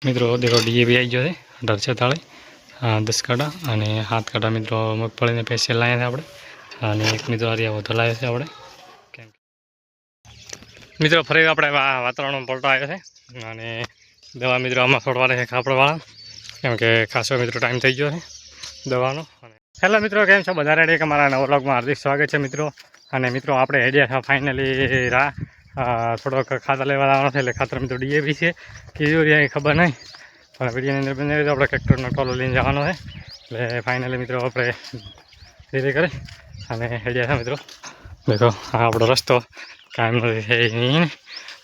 मित्रों देखो डीएपी आई गयो है 1846 10 काटा और 7 काटा मित्रों मगफली ने स्पेशियल लाया थे अपने एक मित्रों आ वो लाया थे अपने मित्रों फरी अपने वातावरण में पलटो आयो है दवा मित्रों आम छोड़वा है खापड़वाड़ा केम के खासो मित्रों टाइम थी गयो है दवा हेलो मित्रों केम छो बधा रेडी अमरा नवा व्लॉग में हार्दिक स्वागत है मित्रों मित्रों आपणे हेड्या था फाइनली थोड़ा खातर लेवा है खातर मित्रों डीएपी है कि खबर नहीं पर वीडियो अंदर बने तो अपने ट्रेक्टर टोलो लईने जवानो है એટલે फाइनली मित्रों આપણે ધીરે કરે અને હેડ્યા था मित्रों देखो આપણો રસ્તો કાયમ है नहीं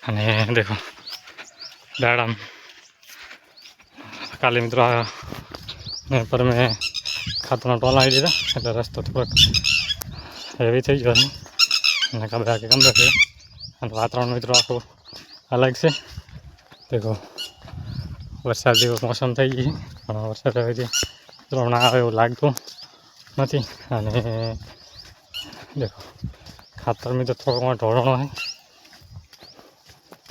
અને देखो दाड़म काले मित्रों पर मैं खातना टोला आई दीधा એટલે રસ્તો થોડોક હેવી થઈ ગયો અને કબરા કે કમરા છે અને વાતાવરણ मित्रों આખું अलग से देखो वरसाद जेवो मौसम थी गई पण वरसाद हवे हमणां आवे एवुं लागतुं नथी अने देखो खातर में तो थोड़ो घणो ढोळणो है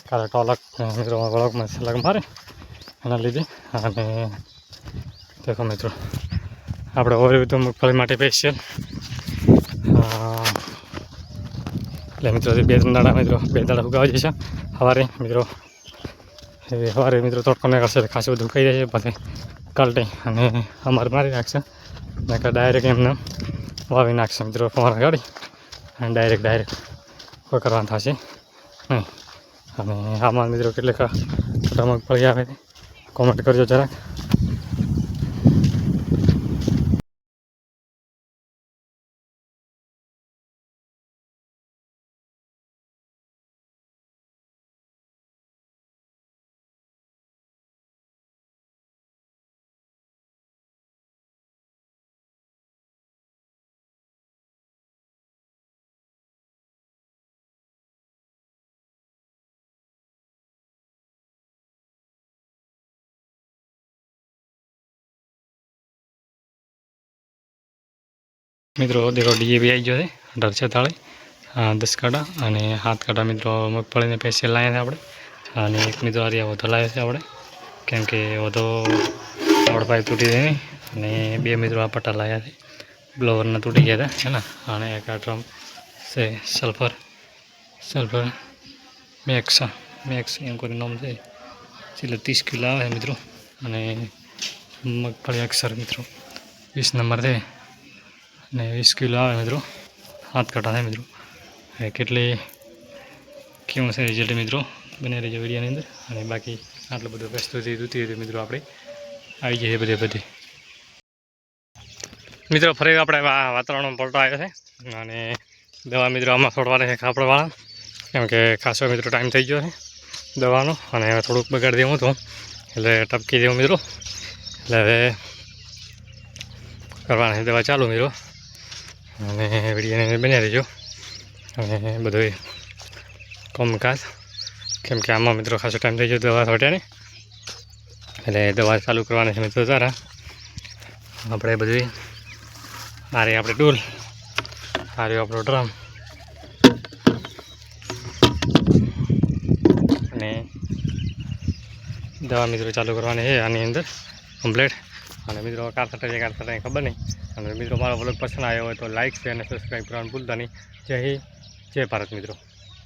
काले टोलक मित्रों वळक में सलग मारे एना लीधे अने देखो मित्रों आपणे ओरी तो मगफली माटे स्पेशियल એટલે मित्रों बे दाड़ा मित्रों बे दाड़ा उगावा जशे सवारे मित्रों सवारे मित्रों तड़को नहीं करते खास बधु कही जाए बधे कल्टे अने अमर मारी नाखशे नकर डायरेक्ट एमने वावी नाखशे मित्रों फवारा गाड़ी अने डायरेक्ट कोई करवानुं थशे नहीं अने आमां मित्रों केटलीक छोटा मगफળી आवे कॉमेंट करजो जरा। मित्रों देखो डीएपी आई गयो है 1846 10 काटा और 7 काटा मित्रों मगफली ने स्पेशियल लाया थे अपने एक मित्रों आ वो लाया थे अपने केम के वो रोड पाइप तूटी गई नहीं बे मित्रों आ पट्टा लाया थे ब्लोवर ने तूटी गया था है ना और एक ड्रम से सल्फर मैक्स एम कोई नाम से 30 किलो आए मित्रों मगफली अक्सर मित्रों 20 नंबर थे 20 किलो आए मित्रों 7 काटा है मित्रों केटली केवुं छे रिजल्ट मित्रों बने रहीजो विडियोनी अंदर अने बाकी आटलुं बधुं प्रस्तुति जोती हती मित्रों आपणे आई जईए बधे मित्रों फरी आपणे वातावरण में पलटो आव्यो छे अने दवा मित्रों आमां छोड़वा है खापड़वाड़ा केम के खासो मित्रों टाइम थई गयो है दवानो अने हवे थोड़ुंक बगाड़ी देवुं हतुं एटले टपकी देवुं मित्रों एटले हवे करवानी है दवा चालू मित्रों अने विडियोनी बने रहीजो अने बधुं कामकाज केम के आमां मित्रों खासो टाइम थई गयो दवा छांट्याने एटले दवा चालू करवानी छे मित्रों तारा आपणे बधुं आ रही आपणे टूल आ रह्यो आपणो ड्रम अने दवा मित्रों चालू करवानी है आनी अंदर कम्प्लीट अने मित्रों कार सटाई खबर नहीं अने मित्रों मारो व्लॉग पसंद आयो हो तो लाइक शेयर और सब्सक्राइब करवानुं भूलता नहीं। जय हिंद जय भारत मित्रों।